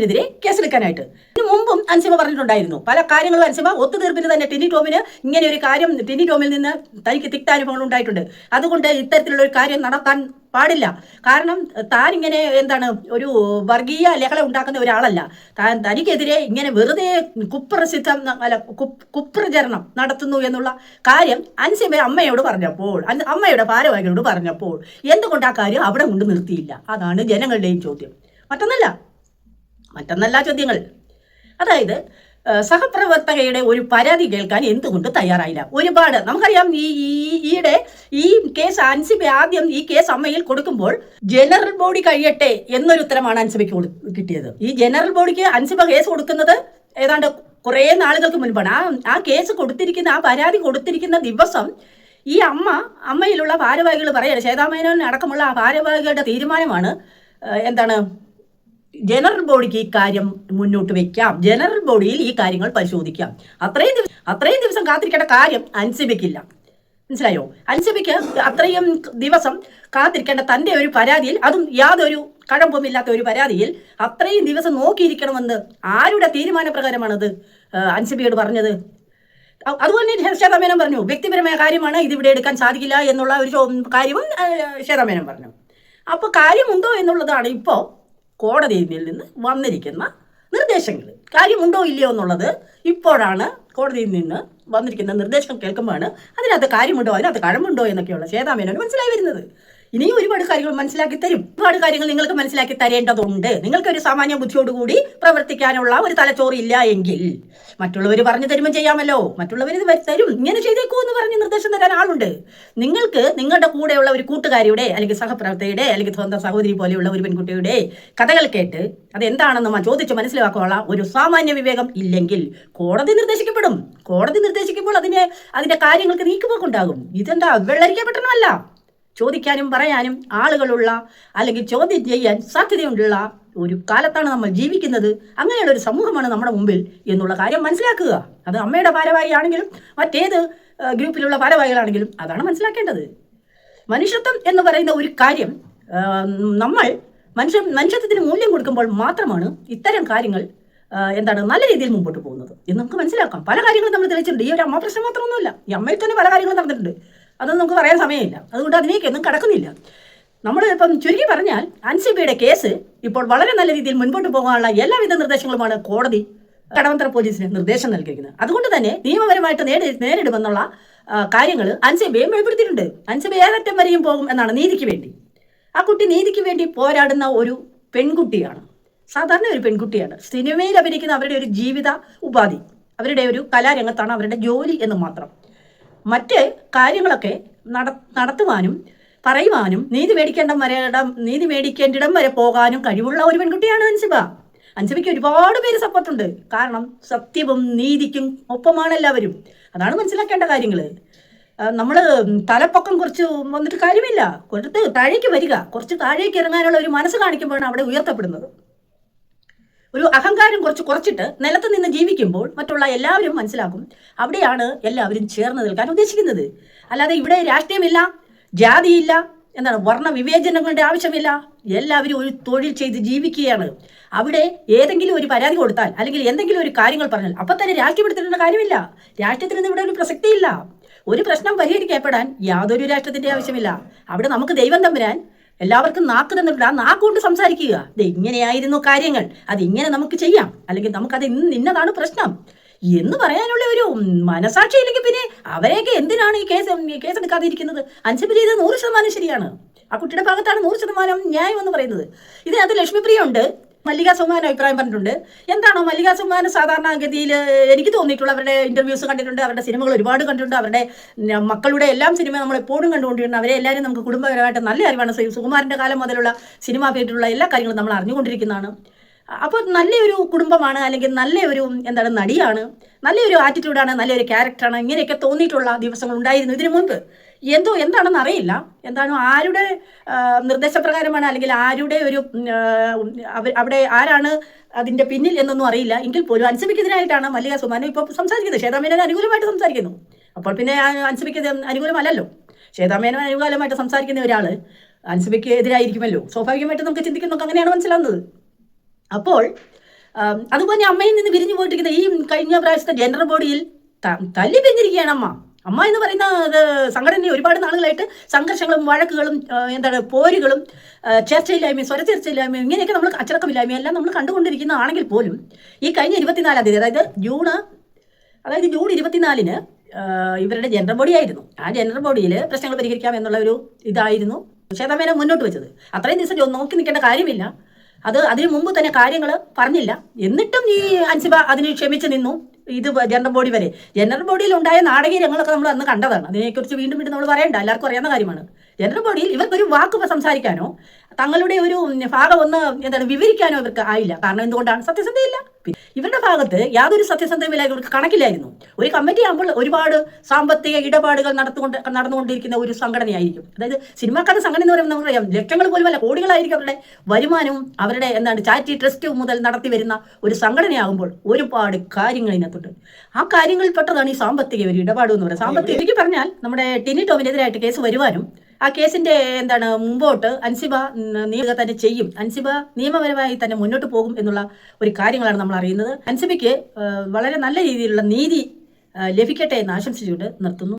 ടോമിനെതിരെ കേസെടുക്കാനായിട്ട്. ഇതിനു മുമ്പും അൻസിബ പറഞ്ഞിട്ടുണ്ടായിരുന്നു പല കാര്യങ്ങളും. അൻസിബ ഒത്തുതീർപ്പിന് തന്നെ ടിനി ടോമിന് ഇങ്ങനെ ഒരു കാര്യം ടിനി ടോമിൽ നിന്ന് തനിക്ക് തിക്താനുഭവങ്ങൾ ഉണ്ടായിട്ടുണ്ട്, അതുകൊണ്ട് ഇത്തരത്തിലുള്ള ഒരു കാര്യം നടത്താൻ പാടില്ല. കാരണം താൻ ഇങ്ങനെ ഒരു വർഗീയ ലഹള ഉണ്ടാക്കുന്ന ഒരാളല്ല. തനിക്കെതിരെ ഇങ്ങനെ വെറുതെ കുപ്രചരണം നടത്തുന്നു എന്നുള്ള കാര്യം അൻസിബ അമ്മയോട് പറഞ്ഞപ്പോൾ, അമ്മയുടെ ഭാരവാഹികളോട് പറഞ്ഞപ്പോൾ എന്തുകൊണ്ട് ആ കാര്യം അവിടെ കൊണ്ട് നിർത്തിയില്ല? അതാണ് ജനങ്ങളുടെയും ചോദ്യം. മറ്റൊന്നല്ല ചോദ്യങ്ങൾ. അതായത് സഹപ്രവർത്തകയുടെ ഒരു പരാതി കേൾക്കാൻ എന്തുകൊണ്ട് തയ്യാറായില്ല? ഒരുപാട് നമുക്കറിയാം. ഈയിടെ ഈ കേസ് അൻസിബ ആദ്യം ഈ കേസ് അമ്മയിൽ കൊടുക്കുമ്പോൾ ജനറൽ ബോഡി കഴിയട്ടെ എന്നൊരു ഉത്തരമാണ് അൻസിബയ്ക്ക് കിട്ടിയത്. ഈ ജനറൽ ബോഡിക്ക് അൻസിബ കേസ് കൊടുക്കുന്നത് ഏതാണ്ട് കുറേ നാളുകൾക്ക് മുൻപാണ്. ആ കേസ് കൊടുത്തിരിക്കുന്ന, ആ പരാതി കൊടുത്തിരിക്കുന്ന ദിവസം ഈ അമ്മയിലുള്ള ഭാരവാഹികൾ പറയാണ്, ശ്വേതാമേനോൻ അടക്കമുള്ള ആ ഭാരവാഹികളുടെ തീരുമാനമാണ് ജനറൽ ബോഡിക്ക് ഈ കാര്യം മുന്നോട്ട് വെക്കാം, ജനറൽ ബോഡിയിൽ ഈ കാര്യങ്ങൾ പരിശോധിക്കാം. അത്രയും ദിവസം കാത്തിരിക്കേണ്ട കാര്യം അൻസിബയ്ക്കില്ല. മനസ്സിലായോ? അൻസിബയ്ക്ക് അത്രയും ദിവസം കാത്തിരിക്കേണ്ട തൻ്റെ ഒരു പരാതിയിൽ, അതും യാതൊരു കഴമ്പുമില്ലാത്ത ഒരു പരാതിയിൽ അത്രയും ദിവസം നോക്കിയിരിക്കണമെന്ന് ആരുടെ തീരുമാനപ്രകാരമാണത് അൻസിബയോട് പറഞ്ഞത്? അതുപോലെ ശ്വേതാമേനോൻ പറഞ്ഞു വ്യക്തിപരമായ കാര്യമാണ്, ഇതിവിടെ എടുക്കാൻ സാധിക്കില്ല എന്നുള്ള ഒരു കാര്യവും ശ്വേതാമേനോൻ പറഞ്ഞു. അപ്പോൾ കാര്യമുണ്ടോ എന്നുള്ളതാണ് ഇപ്പോൾ കോടതിയിൽ നിന്ന് വന്നിരിക്കുന്ന നിർദ്ദേശങ്ങൾ. കാര്യമുണ്ടോ ഇല്ലയോ എന്നുള്ളത് ഇപ്പോഴാണ് കോടതിയിൽ നിന്ന് വന്നിരിക്കുന്ന നിർദ്ദേശം കേൾക്കുമ്പോഴാണ് അതിനകത്ത് കാര്യമുണ്ടോ, അതിനകത്ത് കഴമ്പുണ്ടോ എന്നൊക്കെയുള്ള ശ്വേതാമേനോന് മനസ്സിലായി വരുന്നത്. ഇനിയും ഒരുപാട് കാര്യങ്ങൾ മനസ്സിലാക്കി തരും. ഒരുപാട് കാര്യങ്ങൾ നിങ്ങൾക്ക് മനസ്സിലാക്കി തരേണ്ടതുണ്ട്. നിങ്ങൾക്കൊരു സാമാന്യ ബുദ്ധിയോടുകൂടി പ്രവർത്തിക്കാനുള്ള ഒരു തലച്ചോറ് ഇല്ല എങ്കിൽ മറ്റുള്ളവർ പറഞ്ഞു തരുമ്പോൾ ചെയ്യാമല്ലോ. മറ്റുള്ളവർ തരും, ഇങ്ങനെ ചെയ്തേക്കൂ എന്ന് പറഞ്ഞ് നിർദ്ദേശം തരാൻ ആളുണ്ട്. നിങ്ങൾക്ക് നിങ്ങളുടെ കൂടെയുള്ള ഒരു കൂട്ടുകാരിയുടെ അല്ലെങ്കിൽ സഹപ്രവർത്തകയുടെ അല്ലെങ്കിൽ സ്വന്തം സഹോദരി പോലെയുള്ള ഒരു പെൺകുട്ടിയുടെ കഥകൾ കേട്ട് അതെന്താണെന്ന് ചോദിച്ച് മനസ്സിലാക്കാനുള്ള ഒരു സാമാന്യ വിവേകം ഇല്ലെങ്കിൽ കോടതി നിർദ്ദേശിക്കപ്പെടും. കോടതി നിർദ്ദേശിക്കുമ്പോൾ അതിന്റെ കാര്യങ്ങൾക്ക് നീക്കുപോക്കുണ്ടാകും. ഇതെന്താ വെള്ളരിക്കപ്പെട്ടണമല്ല. ചോദിക്കാനും പറയാനും ആളുകളുള്ള അല്ലെങ്കിൽ ചോദ്യം ചെയ്യാൻ സാധ്യതയുള്ള ഒരു കാലത്താണ് നമ്മൾ ജീവിക്കുന്നത്. അങ്ങനെയുള്ള ഒരു സമൂഹമാണ് നമ്മുടെ മുമ്പിൽ എന്നുള്ള കാര്യം മനസ്സിലാക്കുക. അത് അമ്മയുടെ ഭാരവാഹിയാണെങ്കിലും മറ്റേത് ഗ്രൂപ്പിലുള്ള ഭാരവാഹികളാണെങ്കിലും അതാണ് മനസ്സിലാക്കേണ്ടത്. മനുഷ്യത്വം എന്ന് പറയുന്ന ഒരു കാര്യം നമ്മൾ മനുഷ്യത്വത്തിന് മൂല്യം കൊടുക്കുമ്പോൾ മാത്രമാണ് ഇത്തരം കാര്യങ്ങൾ നല്ല രീതിയിൽ മുമ്പോട്ട് പോകുന്നത് എന്ന് നമുക്ക് മനസ്സിലാക്കാം. പല കാര്യങ്ങളും നമ്മൾ തെളിയിച്ചിട്ടുണ്ട്. ഈ ഒരു അമ്മ പ്രശ്നം മാത്രമൊന്നുമല്ല, ഈ അമ്മയിൽ തന്നെ പല കാര്യങ്ങളും നടന്നിട്ടുണ്ട്. അതൊന്നും നമുക്ക് പറയാൻ സമയമില്ല, അതുകൊണ്ട് അതിലേക്കൊന്നും കടക്കുന്നില്ല. നമ്മൾ ഇപ്പം ചുരുക്കി പറഞ്ഞാൽ അൻസിബയുടെ കേസ് ഇപ്പോൾ വളരെ നല്ല രീതിയിൽ മുൻപോട്ട് പോകാനുള്ള എല്ലാവിധ നിർദ്ദേശങ്ങളുമാണ് കോടതി കടവന്ത്ര പോലീസിന് നിർദ്ദേശം നൽകിയിരിക്കുന്നത്. അതുകൊണ്ട് തന്നെ നിയമപരമായിട്ട് നേരിടുമെന്നുള്ള കാര്യങ്ങൾ അൻസിബയും വെളിപ്പെടുത്തിയിട്ടുണ്ട്. അൻസിബ ഏതറ്റം വരെയും പോകും എന്നാണ് നീതിക്ക് വേണ്ടി. ആ കുട്ടി നീതിക്ക് വേണ്ടി പോരാടുന്ന ഒരു പെൺകുട്ടിയാണ്, സാധാരണ ഒരു പെൺകുട്ടിയാണ്. സിനിമയിൽ അഭിനയിക്കുന്ന അവരുടെ ഒരു ജീവിത ഉപാധി, അവരുടെ ഒരു കലാരംഗത്താണ് അവരുടെ ജോലി എന്ന് മാത്രം. മറ്റ് കാര്യങ്ങളൊക്കെ നടത്തുവാനും പറയുവാനും നീതി മേടിക്കേണ്ടിടം വരെ പോകാനും കഴിവുള്ള ഒരു പെൺകുട്ടിയാണ് അൻസിബ. അൻസിബയ്ക്ക് ഒരുപാട് പേര് സപ്പോർട്ടുണ്ട്. കാരണം സത്യവും നീതിക്കും ഒപ്പമാണ് എല്ലാവരും. അതാണ് മനസ്സിലാക്കേണ്ട കാര്യങ്ങൾ. നമ്മൾ തലപ്പൊക്കം കുറച്ച് വന്നിട്ട് കാര്യമില്ല. കുറച്ച് താഴേക്ക് വരിക, കുറച്ച് താഴേക്ക് ഇറങ്ങാനുള്ള ഒരു മനസ്സ് കാണിക്കുമ്പോഴാണ് അവിടെ ഉയർത്തപ്പെടുന്നത്. ഒരു അഹങ്കാരം കുറച്ചിട്ട് നിലത്ത് നിന്ന് ജീവിക്കുമ്പോൾ മറ്റുള്ള എല്ലാവരും മനസ്സിലാക്കും അവിടെയാണ് എല്ലാവരും ചേർന്ന് നിൽക്കാൻ ഉദ്ദേശിക്കുന്നത്. അല്ലാതെ ഇവിടെ രാഷ്ട്രീയമില്ല, ജാതിയില്ല, വർണ്ണ വിവേചനങ്ങളുടെ ആവശ്യമില്ല. എല്ലാവരും ഒരു തൊഴിൽ ചെയ്ത് ജീവിക്കുകയാണ്. അവിടെ ഏതെങ്കിലും ഒരു പരാതി കൊടുത്താൽ അല്ലെങ്കിൽ എന്തെങ്കിലും ഒരു കാര്യങ്ങൾ പറഞ്ഞാൽ അപ്പം തന്നെ രാഷ്ട്രീയപ്പെടുത്തേണ്ട കാര്യമില്ല. രാഷ്ട്രീയത്തിന് ഇവിടെ ഒരു പ്രസക്തിയില്ല. ഒരു പ്രശ്നം പരിഹരിക്കപ്പെടാൻ യാതൊരു രാഷ്ട്രത്തിന്റെ ആവശ്യമില്ല. അവിടെ നമുക്ക് ദൈവം തമ്പുരാൻ എല്ലാവർക്കും നാക്ക് തന്നിട്ടുണ്ട്. ആ നാക്കുകൊണ്ട് സംസാരിക്കുക. ഇങ്ങനെയായിരുന്നു കാര്യങ്ങൾ, അതിങ്ങനെ നമുക്ക് ചെയ്യാം, അല്ലെങ്കിൽ നമുക്കത് ഇന്നതാണ് പ്രശ്നം എന്ന് പറയാനുള്ള ഒരു മനസാക്ഷി ഇല്ലെങ്കിൽ പിന്നെ അവരെയൊക്കെ എന്തിനാണ് ഈ കേസ് എടുക്കാതിരിക്കുന്നത്? അൻസിബ ചെയ്തത് 100% ശരിയാണ്. ആ കുട്ടിയുടെ ഭാഗത്താണ് 100% ന്യായം എന്ന് പറയുന്നത്. ഇതിനകത്ത് ലക്ഷ്മിപ്രിയ ഉണ്ട്, മല്ലിക സുകുമാരൻ അഭിപ്രായം പറഞ്ഞിട്ടുണ്ട്. എന്താണോ മല്ലിക സുകുമാരൻ സാധാരണഗതിയിൽ എനിക്ക് തോന്നിയിട്ടുള്ള അവരുടെ ഇന്റർവ്യൂസ് കണ്ടിട്ടുണ്ട്, അവരുടെ സിനിമകൾ ഒരുപാട് കണ്ടിട്ടുണ്ട്, അവരുടെ മക്കളുടെ എല്ലാം സിനിമ നമ്മൾ എപ്പോഴും കണ്ടുകൊണ്ടിരുന്നു. അവരെ എല്ലാവരും നമുക്ക് കുടുംബപരമായിട്ട് നല്ല അറിവാണ്. സുകുമാരൻ്റെ കാലം മുതലുള്ള സിനിമ പേരിലുള്ള എല്ലാ കാര്യങ്ങളും നമ്മൾ അറിഞ്ഞുകൊണ്ടിരിക്കുന്നതാണ്. അപ്പോൾ നല്ലൊരു കുടുംബമാണ്, അല്ലെങ്കിൽ നല്ലൊരു നടിയാണ്, നല്ലൊരു ആറ്റിറ്റ്യൂഡാണ്, നല്ലൊരു ക്യാരക്ടറാണ്, ഇങ്ങനെയൊക്കെ തോന്നിയിട്ടുള്ള ദിവസങ്ങൾ ഉണ്ടായിരുന്നു ഇതിനു മുൻപ്. എന്താണെന്ന് അറിയില്ല. ആരുടെ നിർദ്ദേശപ്രകാരമാണ് അല്ലെങ്കിൽ ആരുടെ ഒരു അവിടെ ആരാണ് അതിൻ്റെ പിന്നിൽ എന്നൊന്നും അറിയില്ല. എങ്കിൽ പോലും അൻസിബയ്ക്കെതിരായിട്ടാണ് മല്ലിക സുകുമാരൻ ഇപ്പോൾ സംസാരിക്കുന്നത്. ശ്വേതാമേനോൻ അനുകൂലമായിട്ട് സംസാരിക്കുന്നു. അപ്പോൾ പിന്നെ അൻസിബയ്ക്ക് അനുകൂലമല്ലല്ലോ. ശ്വേതാമേനോൻ അനുകൂലമായിട്ട് സംസാരിക്കുന്ന ഒരാൾ അൻസിബയ്ക്ക് എതിരായിരിക്കുമല്ലോ. സ്വാഭാവികമായിട്ട് നമുക്ക് ചിന്തിക്കുന്നതൊക്കെ അങ്ങനെയാണ് മനസ്സിലാവുന്നത്. അപ്പോൾ അതുപോലെ അമ്മയിൽ നിന്ന് വിരിഞ്ഞു പോയിട്ടിരിക്കുന്ന ഈ കഴിഞ്ഞ പ്രാവശ്യത്തെ ജനറൽ ബോഡിയിൽ തല്ലി പിരിഞ്ഞിരിക്കുകയാണ് അമ്മ. അമ്മ എന്ന് പറയുന്ന സംഘടന ഒരുപാട് നാളുകളായിട്ട് സംഘർഷങ്ങളും വഴക്കുകളും എന്താണ് പോരുകളും ചർച്ചയില്ലായ്മയും സ്വരചർച്ചയില്ലായ്മയും ഇങ്ങനെയൊക്കെ നമ്മൾ അച്ചടക്കമില്ലായ്മയും എല്ലാം നമ്മൾ കണ്ടുകൊണ്ടിരിക്കുന്നതാണെങ്കിൽ പോലും ഈ കഴിഞ്ഞ 24-ാം തീയതി അതായത് ജൂൺ 24-ന് ഇവരുടെ ജനറൽ ബോഡി ആയിരുന്നു. ആ ജനറൽ ബോഡിയിൽ പ്രശ്നങ്ങൾ പരിഹരിക്കാം എന്നുള്ള ഒരു ഇതായിരുന്നു ശ്വേതാമേനോൻ മുന്നോട്ട് വെച്ചത്. അത്രയും ദിവസം നോക്കി നിൽക്കേണ്ട കാര്യമില്ല. അതിനു മുമ്പ് തന്നെ കാര്യങ്ങൾ പറഞ്ഞില്ല. എന്നിട്ടും ഈ അൻസിബ അതിന് ക്ഷമിച്ച് നിന്നു. ഇത് ജനറൽ ബോഡി വരെ. ജനറൽ ബോഡിയിൽ ഉണ്ടായ നാടകീയ രംഗങ്ങളൊക്കെ നമ്മൾ അന്ന് കണ്ടതാണ്. അതിനെക്കുറിച്ച് വീണ്ടും നമ്മൾ പറയണ്ട, എല്ലാവർക്കും അറിയാവുന്ന കാര്യമാണ്. ജനറൽ ബോഡിയിൽ ഇവർക്കൊരു വാക്ക് സംസാരിക്കാനോ തങ്ങളുടെ ഒരു ഭാഗം ഒന്ന് എന്താണ് വിവരിക്കാനോ ഇവർക്ക് ആയില്ല. കാരണം എന്തുകൊണ്ടാണ്? സത്യസന്ധതയില്ല. ഇവരുടെ ഭാഗത്ത് യാതൊരു സത്യസന്ധതയില്ല, ഇവർക്ക് കണക്കില്ലായിരുന്നു. ഒരു കമ്മിറ്റി ആകുമ്പോൾ ഒരുപാട് സാമ്പത്തിക ഇടപാടുകൾ നടന്നുകൊണ്ടിരിക്കുന്ന ഒരു സംഘടനയായിരിക്കും. അതായത് സിനിമാക്കാരുടെ സംഘടന എന്ന് പറയുമ്പോൾ നമുക്കറിയാം, ലക്ഷങ്ങൾ പോലും അല്ല കോടികളായിരിക്കും അവരുടെ വരുമാനവും അവരുടെ ചാരിറ്റി ട്രസ്റ്റ് മുതൽ നടത്തി വരുന്ന ഒരു സംഘടനയാകുമ്പോൾ ഒരുപാട് കാര്യങ്ങൾ ഇതിനകത്തുണ്ട്. ആ കാര്യങ്ങളിൽ പെട്ടതാണ് ഈ സാമ്പത്തിക ഒരു ഇടപാട് എന്ന് പറയുന്നത്. സാമ്പത്തിക പറഞ്ഞാൽ നമ്മുടെ ടിനി ടോമിനെതിരായിട്ട് കേസ് വരുവാനും ആ കേസിന്റെ മുമ്പോട്ട് അൻസിബ നീക്കുക തന്നെ ചെയ്യും. അൻസിബ നിയമപരമായി തന്നെ മുന്നോട്ട് പോകും എന്നുള്ള ഒരു കാര്യങ്ങളാണ് നമ്മൾ അറിയുന്നത്. അൻസിബയ്ക്ക് വളരെ നല്ല രീതിയിലുള്ള നീതി ലഭിക്കട്ടെ എന്ന് ആശംസിച്ചുകൊണ്ട് നിർത്തുന്നു.